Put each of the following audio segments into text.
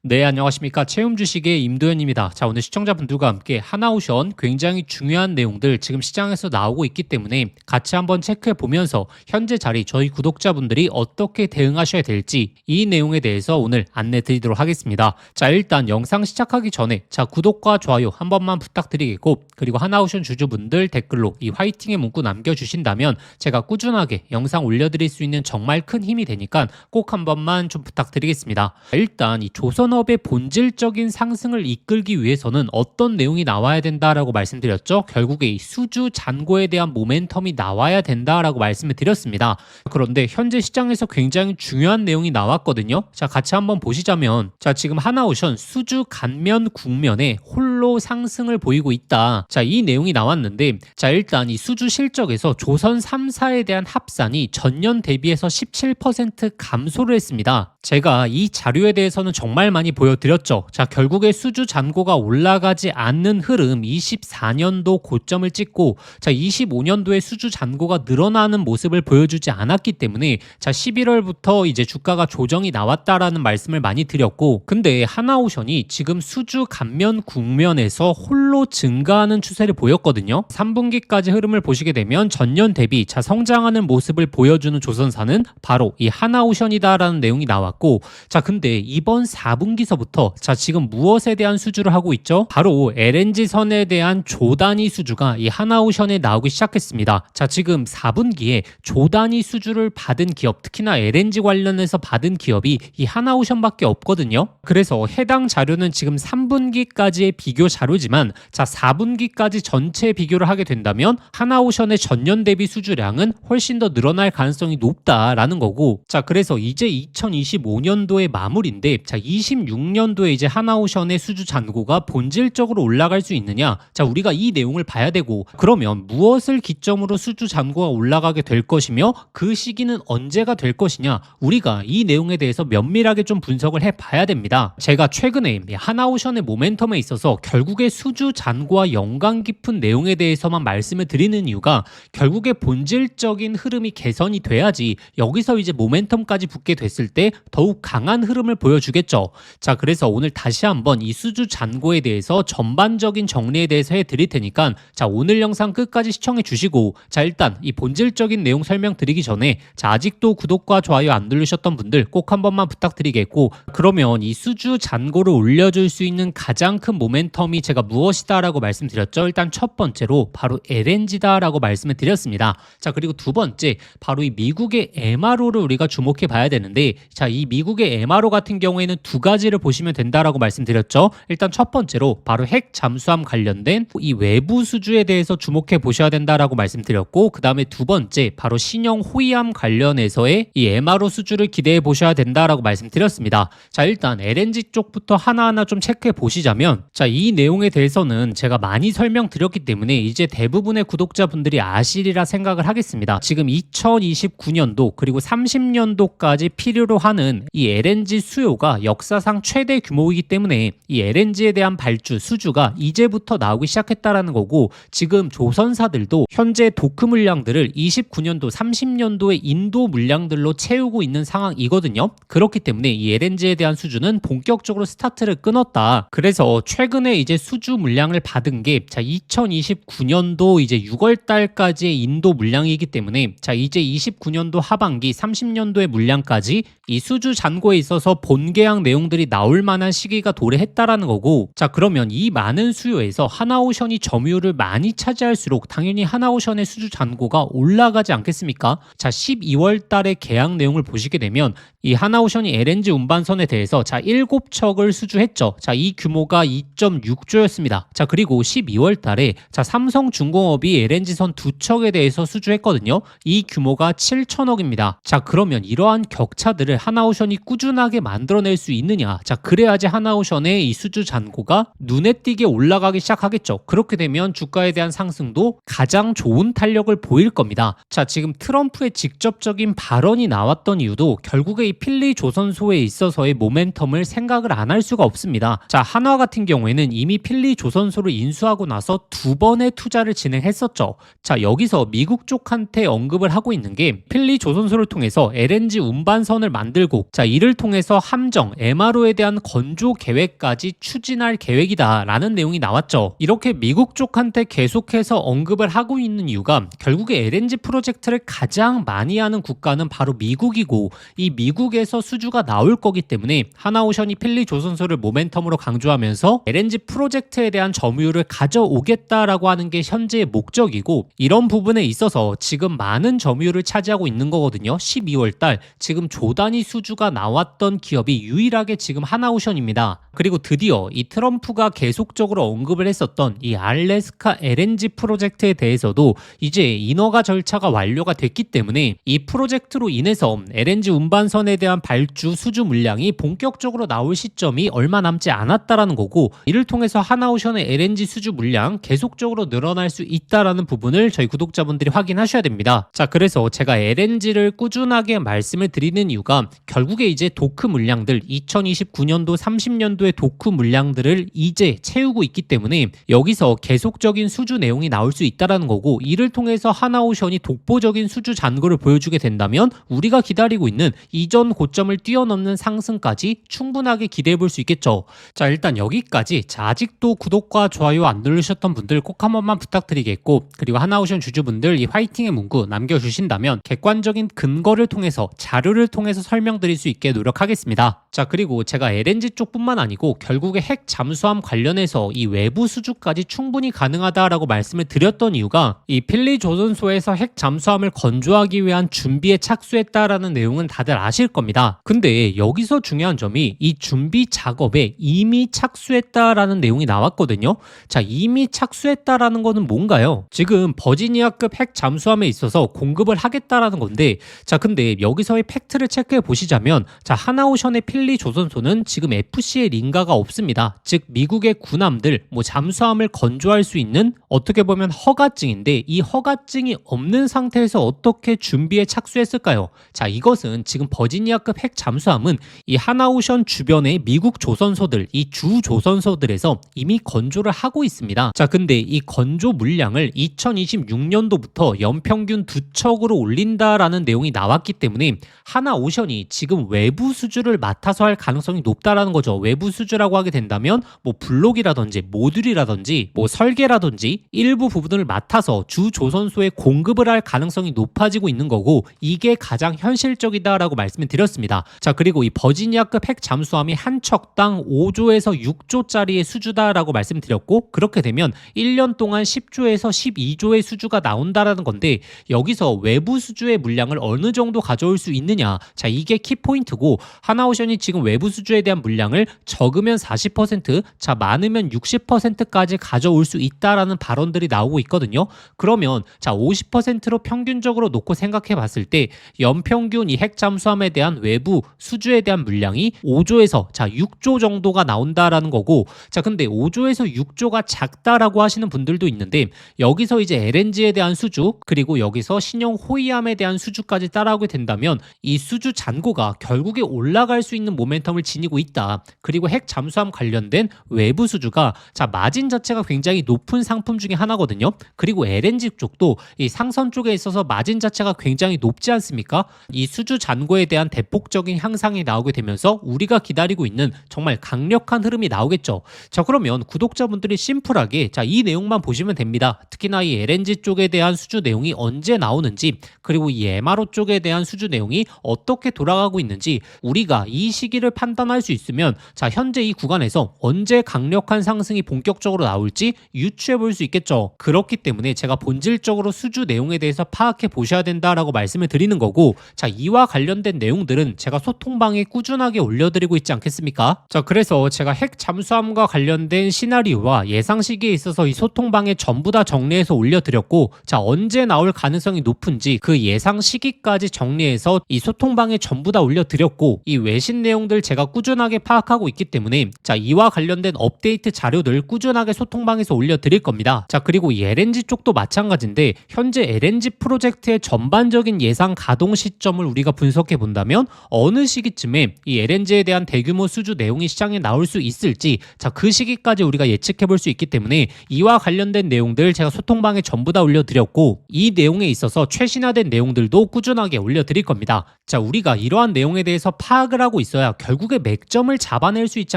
네, 안녕하십니까. 채움 주식의 임도현입니다. 자, 오늘 시청자분들과 함께 하나오션 굉장히 중요한 내용들 지금 시장에서 나오고 있기 때문에 같이 한번 체크해 보면서 현재 자리 저희 구독자분들이 어떻게 대응하셔야 될지 이 내용에 대해서 오늘 안내 드리도록 하겠습니다. 자, 일단 영상 시작하기 전에 구독과 좋아요 한 번만 부탁드리겠고, 그리고 하나오션 주주분들 댓글로 이 화이팅의 문구 남겨주신다면 제가 꾸준하게 영상 올려드릴 수 있는 정말 큰 힘이 되니까 꼭 한 번만 좀 부탁드리겠습니다. 일단 이 조선업의 본질적인 상승을 이끌기 위해서는 어떤 내용이 나와야 된다라고 말씀드렸죠. 결국에 이 수주 잔고에 대한 모멘텀이 나와야 된다라고 말씀을 드렸습니다. 그런데 현재 시장에서 굉장히 중요한 내용이 나왔거든요. 자, 같이 한번 보시자면, 자, 지금 하나오션 수주 간면 국면에 홀로 상승을 보이고 있다. 자, 이 내용이 나왔는데, 자, 일단 이 수주 실적에서 조선 3사에 대한 합산이 전년 대비해서 17% 감소를 했습니다. 제가 이 자료에 대해서는 정말 많이 보여드렸죠. 자, 결국에 수주 잔고가 올라가지 않는 흐름, 24년도 고점을 찍고, 자, 25년도에 수주 잔고가 늘어나는 모습을 보여주지 않았기 때문에, 자, 11월부터 이제 주가가 조정이 나왔다라는 말씀을 많이 드렸고, 근데 하나오션이 지금 수주 감면 국면에서 홀로 증가하는 추세를 보였거든요. 3분기까지 흐름을 보시게 되면 전년 대비 성장하는 모습을 보여주는 조선사는 바로 이 하나오션이다라는 내용이 나왔고, 자, 근데 이번 4분기서부터 지금 무엇에 대한 수주를 하고 있죠? 바로 LNG선에 대한 조단위 수주가 이 하나오션에 나오기 시작했습니다. 자, 지금 4분기에 조단위 수주를 받은 기업, 특히나 LNG 관련해서 받은 기업이 이 하나오션밖에 없거든요. 그래서 해당 자료는 지금 3분기까지의 비교 자료지만, 자, 4분기까지 전체 비교를 하게 된다면 하나오션의 전년 대비 수주량은 훨씬 더 늘어날 가능성이 높다라는 거고, 자, 그래서 이제 2025년도의 마무리인데, 자, 26년도에 이제 하나오션의 수주 잔고가 본질적으로 올라갈 수 있느냐? 자, 우리가 이 내용을 봐야 되고, 그러면 무엇을 기점으로 수주 잔고가 올라가게 될 것이며 그 시기는 언제가 될 것이냐? 우리가 이 내용에 대해서 면밀하게 좀 분석을 해봐야 됩니다. 제가 최근에 하나오션의 모멘텀에 있어서 결국에 수주 잔고와 연관 깊은 내용에 대해서만 말씀을 드리는 이유가, 결국에 본질적인 흐름이 개선이 돼야지 여기서 이제 모멘텀까지 붙게 됐을 때 더욱 강한 흐름을 보여주겠죠. 자, 그래서 오늘 다시 한번 이 수주 잔고에 대해서 전반적인 정리에 대해서 해드릴 테니까, 자, 오늘 영상 끝까지 시청해 주시고, 자, 일단 이 본질적인 내용 설명드리기 전에, 자, 아직도 구독과 좋아요 안 누르셨던 분들 꼭 한 번만 부탁드리겠고, 그러면 이 수주 잔고를 올려줄 수 있는 가장 큰 모멘텀이 제가 무엇이다라고 말씀드렸죠. 일단 첫 번째로 바로 LNG다라고 말씀을 드렸습니다. 자, 그리고 두 번째 바로 이 미국의 MRO를 우리가 주목해 봐야 되는데, 자, 이 미국의 MRO 같은 경우에는 두 가지를 보시면 된다라고 말씀드렸죠. 일단 첫 번째로 바로 핵 잠수함 관련된 이 외부 수주에 대해서 주목해 보셔야 된다라고 말씀드렸고, 그 다음에 두 번째 바로 신형 호위함 관련해서의 이 MRO 수주를 기대해 보셔야 된다라고 말씀드렸습니다. 자, 일단 LNG 쪽부터 하나하나 좀 체크해 보시자면, 자, 이 내용에 대해서는 제가 많이 설명드렸기 때문에 이제 대부분의 구독자분들이 아시리라 생각을 하겠습니다. 지금 2029년도 그리고 30년도까지 필요로 하는 이 LNG 수요가 역사상 최대 규모이기 때문에 이 LNG에 대한 발주, 수주가 이제부터 나오기 시작했다라는 거고, 지금 조선사들도 현재 도크 물량들을 29년도, 30년도에 인도 물량들로 채우고 있는 상황이거든요. 그렇기 때문에 이 LNG에 대한 수주는 본격적으로 스타트를 끊었다. 그래서 최근에 이제 수주 물량을 받은 게, 자, 2029년도 이제 6월 달까지의 인도 물량이기 때문에, 자, 이제 29년도 하반기, 30년도의 물량까지 이 수주 잔고에 있어서 본계약 내용들이 나올 만한 시기가 도래했다라는 거고, 자, 그러면 이 많은 수요에서 하나오션이 점유율을 많이 차지할수록 당연히 하나오션의 수주 잔고가 올라가지 않겠습니까? 자, 12월 달의 계약 내용을 보시게 되면 이 하나오션이 LNG 운반선에 대해서, 자, 7척을 수주했죠. 자, 이 규모가 2.6조였습니다. 자, 그리고 12월 달에, 자, 삼성중공업이 LNG선 2척에 대해서 수주했거든요. 이 규모가 7천억입니다. 자, 그러면 이러한 격차들을 하나오션이 꾸준하게 만들어낼 수 있느냐? 자, 그래야지 하나오션의 이 수주 잔고가 눈에 띄게 올라가기 시작하겠죠. 그렇게 되면 주가에 대한 상승도 가장 좋은 탄력을 보일 겁니다. 자, 지금 트럼프의 직접적인 발언이 나왔던 이유도 결국에 이 필리 조선소에 있어서의 모멘텀을 생각을 안 할 수가 없습니다. 자, 한화 같은 경우에는 하나오션은 이미 필리 조선소를 인수하고 나서 2번의 투자를 진행했었죠. 자, 여기서 미국 쪽한테 언급을 하고 있는 게 필리 조선소를 통해서 LNG 운반선을 만들고 자, 이를 통해서 함정, MRO에 대한 건조 계획까지 추진할 계획이다라는 내용이 나왔죠. 이렇게 미국 쪽한테 계속해서 언급을 하고 있는 이유가 결국에 LNG 프로젝트를 가장 많이 하는 국가는 바로 미국이고 이 미국에서 수주가 나올 거기 때문에 하나오션이 필리 조선소를 모멘텀으로 강조하면서 LNG 프로젝트에 대한 점유율을 가져오겠다라고 하는 게 현재의 목적이고 이런 부분에 있어서 지금 많은 점유율을 차지하고 있는 거거든요. 12월 달 지금 조단위 수주가 나왔던 기업이 유일하게 지금 하나오션입니다. 그리고 드디어 이 트럼프가 계속적으로 언급을 했었던 이 알래스카 LNG 프로젝트에 대해서도 이제 인허가 절차가 완료가 됐기 때문에 이 프로젝트로 인해서 LNG 운반선에 대한 발주 수주 물량이 본격적으로 나올 시점이 얼마 남지 않았다라는 거고 이를 통해서 하나오션의 LNG 수주 물량 계속적으로 늘어날 수 있다라는 부분을 저희 구독자분들이 확인하셔야 됩니다. 자, 그래서 제가 LNG를 꾸준하게 말씀을 드리는 이유가 결국에 이제 도크 물량들 2029년도 30년도의 도크 물량들을 이제 채우고 있기 때문에 여기서 계속적인 수주 내용이 나올 수 있다라는 거고 이를 통해서 하나오션이 독보적인 수주 잔고를 보여주게 된다면 우리가 기다리고 있는 이전 고점을 뛰어넘는 상승까지 충분하게 기대해 볼 수 있겠죠. 자, 일단 여기까지. 자, 아직도 구독과 좋아요 안 누르셨던 분들 꼭 한 번만 부탁드리겠고 그리고 하나오션 주주분들 이 화이팅의 문구 남겨주신다면 객관적인 근거를 통해서 자료를 통해서 설명드릴 수 있게 노력하겠습니다. 자, 그리고 제가 LNG 쪽뿐만 아니고 결국에 핵 잠수함 관련해서 이 외부 수주까지 충분히 가능하다라고 말씀을 드렸던 이유가 이 필리 조선소에서 핵 잠수함을 건조하기 위한 준비에 착수했다라는 내용은 다들 아실 겁니다. 근데 여기서 중요한 점이 이 준비 작업에 이미 착수했다라는 내용이 나왔거든요. 자, 이미 착수했다라는 거는 뭔가요? 지금 버지니아급 핵 잠수함에 있어서 공급을 하겠다라는 건데 자, 근데 여기서의 팩트를 체크해 보시자면 자, 하나오션의 필리 조선소는 지금 FC에 링가가 없습니다. 즉 미국의 군함들 잠수함을 건조할 수 있는 어떻게 보면 허가증인데 이 허가증이 없는 상태에서 어떻게 준비에 착수했을까요? 자, 이것은 지금 버지니아급 핵 잠수함은 이 하나오션 주변의 미국 조선소들 이 주 조선소들에서 이미 건조를 하고 있습니다. 자, 근데 이 건조 물량을 2026년도부터 연평균 2척으로 올린다라는 내용이 나왔기 때문에 하나오션이 지금 외부 수주를 맡아서 할 가능성이 높다라는 거죠. 외부 수주라고 하게 된다면 블록이라든지 모듈이라든지 설계라든지 일부 부분을 맡아서 주 조선소에 공급을 할 가능성이 높아지고 있는 거고 이게 가장 현실적이다라고 말씀을 드렸습니다. 자, 그리고 이 버지니아급 핵 잠수함이 한 척당 5조에서 6조짜리의 수주다라고 말씀드렸고 그렇게 되면 1년 동안 10조에서 12조의 수주가 나온다라는 건데 여기서 외부 수주의 물량을 어느 정도 가져올 수 있느냐 자, 이게 키포인트고 하나오션이 지금 외부 수주에 대한 물량을 적으면 40% 자, 많으면 60%까지 가져올 수 있다라는 발언들이 나오고 있거든요. 그러면 자, 50%로 평균적으로 놓고 생각해 봤을 때 연평균 이 핵 잠수함에 대한 외부 수주에 대한 물량이 5조에서 자, 6조 정도가 나온다라는 거고 자, 근데 5조에서 6조가 작다라고 하시는 분들도 있는데 여기서 이제 LNG에 대한 수주 그리고 여기서 신형 호위함에 대한 수주까지 따라오게 된다면 이 수주 잔고가 결국에 올라갈 수 있는 모멘텀을 지니고 있다. 그리고 핵 잠수함 관련된 외부 수주가 자, 마진 자체가 굉장히 높은 상품 중에 하나거든요. 그리고 LNG 쪽도 이 상선 쪽에 있어서 마진 자체가 굉장히 높지 않습니까? 이 수주 잔고에 대한 대폭적인 향상이 나오게 되면서 우리가 기다리고 있는 정말 강력한 흐름이 나오겠죠. 자, 그러면 구독자분들이 심플하게 자, 이 내용만 보시면 됩니다. 특히나 이 LNG 쪽에 대한 수주 내용이 언제 나오는지 그리고 이 MRO 쪽에 대한 수주 내용이 어떻게 돌아가고 있는지 우리가 이 시기를 판단할 수 있으면 자, 현재 이 구간에서 언제 강력한 상승이 본격적으로 나올지 유추해 볼 수 있겠죠. 그렇기 때문에 제가 본질적으로 수주 내용에 대해서 파악해 보셔야 된다라고 말씀을 드리는 거고 자, 이와 관련된 내용들은 제가 소통방에 꾸준하게 올려드리고 있지 않겠습니까? 자, 그래서 제가 핵 잠수함과 관련된 시나리오와 예상 시기에 있어서 이 소통방에 전부 다 정리해서 올려드렸고 자, 언제 나올 가능성이 높은지 그 예상 시기까지 정리해서 이 소통방에 전부 다 올려드렸고 이 외신 내용들 제가 꾸준하게 파악하고 있기 때문에 자, 이와 관련된 업데이트 자료들 꾸준하게 소통방에서 올려드릴 겁니다. 자, 그리고 이 LNG 쪽도 마찬가지인데 현재 LNG 프로젝트의 전반적인 예상 가동 시점을 우리가 분석해 본다면 어느 시기쯤에 이 LNG에 대한 대규모 수주 내용이 시장에 나올 수 있을지 자, 그 시기까지 우리가 예측해 볼 수 있기 때문에 이와 관련된 내용들 제가 소통방에 전부 다 올려드렸고 이 내용에 있어서 최신화된 내용들도 꾸준하게 올려드릴 겁니다. 자, 우리가 이러한 내용에 대해서 파악을 하고 있어야 결국에 맥점을 잡아낼 수 있지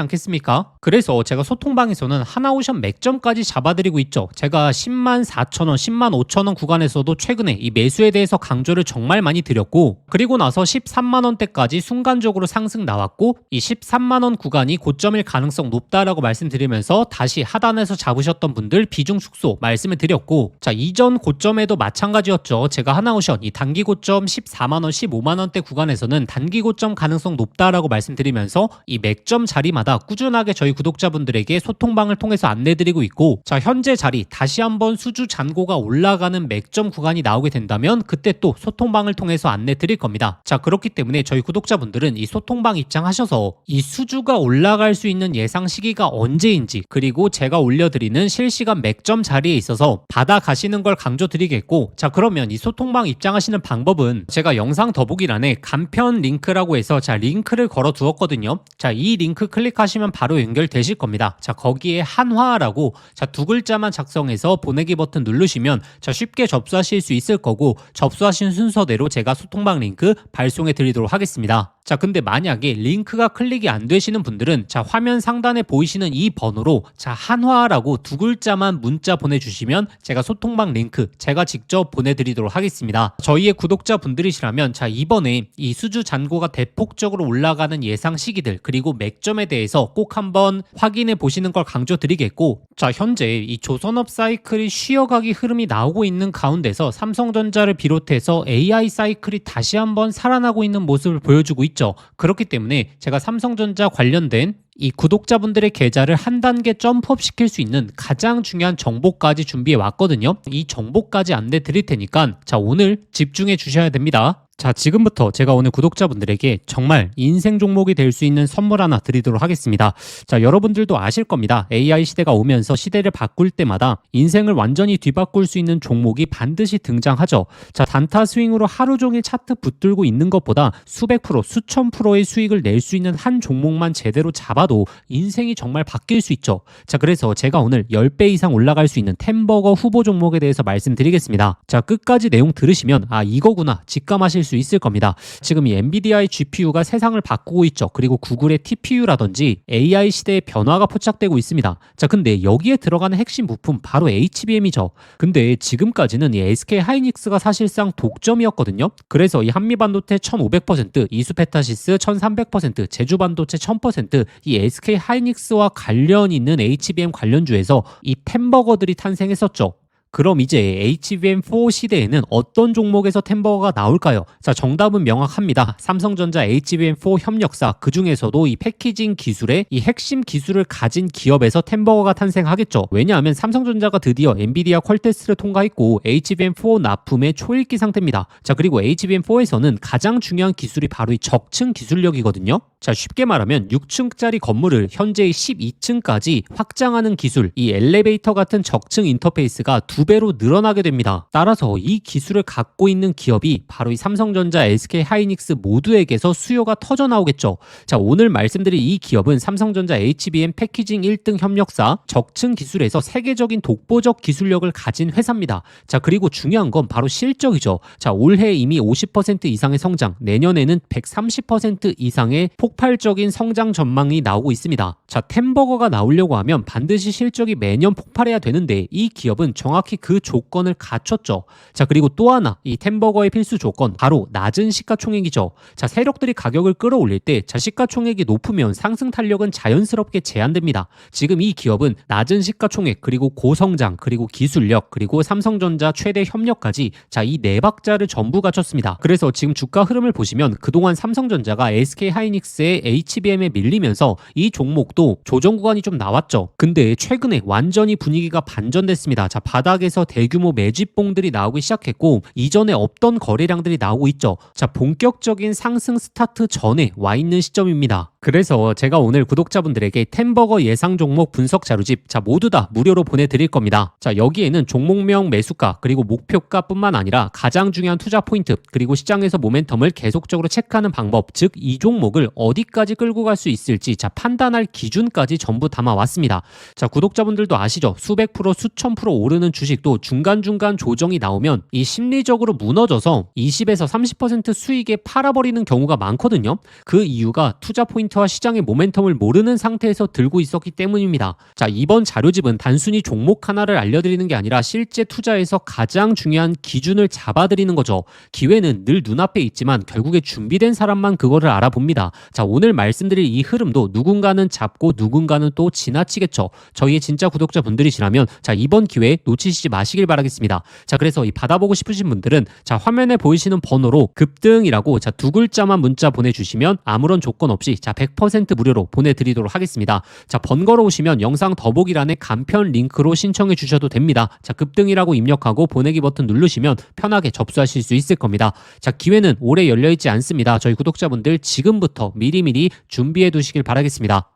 않겠습니까? 그래서 제가 소통방에서는 하나오션 맥점까지 잡아드리고 있죠. 제가 10만 4천 원, 10만 5천 원 구간에서도 최근에 이 매수에 대해서 강조를 정말 많이 드렸고 그리고 나서 13만 원대까지 순간적으로 상승 나왔고 이 13만 원 구간이 고점일 가능성 높다라고 말씀드리면서 다시 하단에서 잡으셨던 분들 비중 축소 말씀을 드렸고 자, 이전 고점에도 마찬가지였죠. 제가 하나오션 이 단기 고점 14만 원, 15만 원대 구간에서는 단기 고점 가능성 높다라고 말씀드리면서 이 맥점 자리마다 꾸준하게 저희 구독자분들에게 소통방을 통해서 안내드리고 있고 자, 현재 자리 다시 한번 수주 잔고가 올라가는 맥점 구간이 나오게 된다면 그때 또 소통방을 통해서 안내드릴 겁니다. 자, 그렇기 때문에 저희 구독자분들은 이 소통방 입장하셔서 이 수주가 올라갈 수 있는 예상 시기가 언제인지 그리고 제가 올려드리는 실시간 맥점 자리에 있어서 받아가시는 걸 강조드리겠고 자, 그러면 이 소통방 입장하시는 방법은 제가 영상 더보기란에 간편 링크라고 해서 자, 링크를 걸어 두었거든요. 자, 이 링크 클릭하시면 바로 연결되실 겁니다. 자, 거기에 한화라고 자, 두 글자만 작성해서 보내기 버튼 누르시면 자, 쉽게 접수하실 수 있을 거고 접수하신 순서대로 제가 소통방 링크 발송해 드리도록 하겠습니다. 자, 근데 만약에 링크가 클릭이 안 되시는 분들은 자, 화면 상단에 보이시는 이 번호로 자, 한화라고 두 글자만 문자 보내주시면 제가 소통방 링크 제가 직접 보내드리도록 하겠습니다. 저희의 구독자분들이시라면 자, 이번에 이 수주 잔고가 대폭적으로 올라가는 예상 시기들 그리고 맥점에 대해서 꼭 한번 확인해 보시는 걸 강조드리겠고 자, 현재 이 조선업 사이클이 쉬어가기 흐름이 나오고 있는 가운데서 삼성전자를 비롯해서 AI 사이클이 다시 한번 살아나고 있는 모습을 보여주고 있죠. 그렇기 때문에 제가 삼성전자 관련된 이 구독자분들의 계좌를 한 단계 점프업 시킬 수 있는 가장 중요한 정보까지 준비해 왔거든요. 이 정보까지 안내 드릴 테니까 자, 오늘 집중해 주셔야 됩니다. 자, 지금부터 제가 오늘 구독자분들에게 정말 인생 종목이 될 수 있는 선물 하나 드리도록 하겠습니다. 자, 여러분들도 아실 겁니다. AI 시대가 오면서 시대를 바꿀 때마다 인생을 완전히 뒤바꿀 수 있는 종목이 반드시 등장하죠. 자, 단타 스윙으로 하루 종일 차트 붙들고 있는 것보다 수백 프로, 수천 프로의 수익을 낼 수 있는 한 종목만 제대로 잡아도 인생이 정말 바뀔 수 있죠. 자, 그래서 제가 오늘 10배 이상 올라갈 수 있는 템버거 후보 종목에 대해서 말씀드리겠습니다. 자, 끝까지 내용 들으시면 아, 이거구나 직감하실 수 있을 겁니다. 지금 이 엔비디아의 GPU가 세상을 바꾸고 있죠. 그리고 구글의 TPU라든지 AI 시대의 변화가 포착되고 있습니다. 자, 근데 여기에 들어가는 핵심 부품 바로 HBM이죠. 근데 지금까지는 이 SK 하이닉스가 사실상 독점이었거든요. 그래서 이 한미반도체 1500%, 이수페타시스 1300%, 제주반도체 1000%, 이 SK 하이닉스와 관련 있는 HBM 관련주에서 이 템버거들이 탄생했었죠. 그럼 이제 HBM4 시대에는 어떤 종목에서 템버거가 나올까요? 자, 정답은 명확합니다. 삼성전자 HBM4 협력사, 그 중에서도 이 패키징 기술의 이 핵심 기술을 가진 기업에서 템버거가 탄생하겠죠. 왜냐하면 삼성전자가 드디어 엔비디아 퀄 테스트를 통과했고 HBM4 납품의 초읽기 상태입니다. 자, 그리고 HBM4에서는 가장 중요한 기술이 바로 이 적층 기술력이거든요. 자, 쉽게 말하면 6층짜리 건물을 현재의 12층까지 확장하는 기술, 이 엘리베이터 같은 적층 인터페이스가 2배로 늘어나게 됩니다. 따라서 이 기술을 갖고 있는 기업이 바로 이 삼성전자, SK 하이닉스 모두에게서 수요가 터져 나오겠죠. 자, 오늘 말씀드린 이 기업은 삼성전자 HBM 패키징 1등 협력사, 적층 기술에서 세계적인 독보적 기술력을 가진 회사입니다. 자, 그리고 중요한 건 바로 실적이죠. 자, 올해 이미 50% 이상의 성장, 내년에는 130% 이상의 폭발적인 성장 전망이 나오고 있습니다. 자, 템버거가 나오려고 하면 반드시 실적이 매년 폭발해야 되는데 이 기업은 정확히 그 조건을 갖췄죠. 자, 그리고 또 하나 이 템버거의 필수 조건 바로 낮은 시가총액이죠. 자, 세력들이 가격을 끌어올릴 때 자, 시가총액이 높으면 상승 탄력은 자연스럽게 제한됩니다. 지금 이 기업은 낮은 시가총액 그리고 고성장 그리고 기술력 그리고 삼성전자 최대 협력까지 자, 이 네 박자를 전부 갖췄습니다. 그래서 지금 주가 흐름을 보시면 그동안 삼성전자가 SK 하이닉스의 HBM에 밀리면서 이 종목도 조정 구간이 좀 나왔죠. 근데 최근에 완전히 분위기가 반전됐습니다. 자, 바닥에 시장에서 대규모 매집봉들이 나오기 시작했고 이전에 없던 거래량들이 나오고 있죠. 자, 본격적인 상승 스타트 전에 와 있는 시점입니다. 그래서 제가 오늘 구독자분들에게 템버거 예상 종목 분석 자료집 모두 다 무료로 보내드릴 겁니다. 자, 여기에는 종목명, 매수가 그리고 목표가뿐만 아니라 가장 중요한 투자 포인트 그리고 시장에서 모멘텀을 계속적으로 체크하는 방법, 즉 이 종목을 어디까지 끌고 갈 수 있을지 판단할 기준까지 전부 담아왔습니다. 자, 구독자분들도 아시죠? 수백 프로, 수천 프로 오르는 주식도 중간중간 조정이 나오면 이 심리적으로 무너져서 20에서 30% 수익에 팔아버리는 경우가 많거든요. 그 이유가 투자 포인트와 시장의 모멘텀을 모르는 상태에서 들고 있었기 때문입니다. 자, 이번 자료집은 단순히 종목 하나를 알려드리는 게 아니라 실제 투자에서 가장 중요한 기준을 잡아드리는 거죠. 기회는 늘 눈앞에 있지만 결국에 준비된 사람만 그거를 알아봅니다. 자, 오늘 말씀드릴 이 흐름도 누군가는 잡고 누군가는 또 지나치겠죠. 저희의 진짜 구독자분들이시라면 이번 기회에 놓치시지 마시길 바라겠습니다. 자, 그래서 이 받아보고 싶으신 분들은 화면에 보이시는 번호로 급등이라고 두 글자만 문자 보내주시면 아무런 조건 없이 100% 무료로 보내드리도록 하겠습니다. 자, 번거로 오시면 영상 더보기란에 간편 링크로 신청해 주셔도 됩니다. 자, 급등이라고 입력하고 보내기 버튼 누르시면 편하게 접수하실 수 있을 겁니다. 자, 기회는 오래 열려있지 않습니다. 저희 구독자분들 지금부터 미리미리 준비해 두시길 바라겠습니다.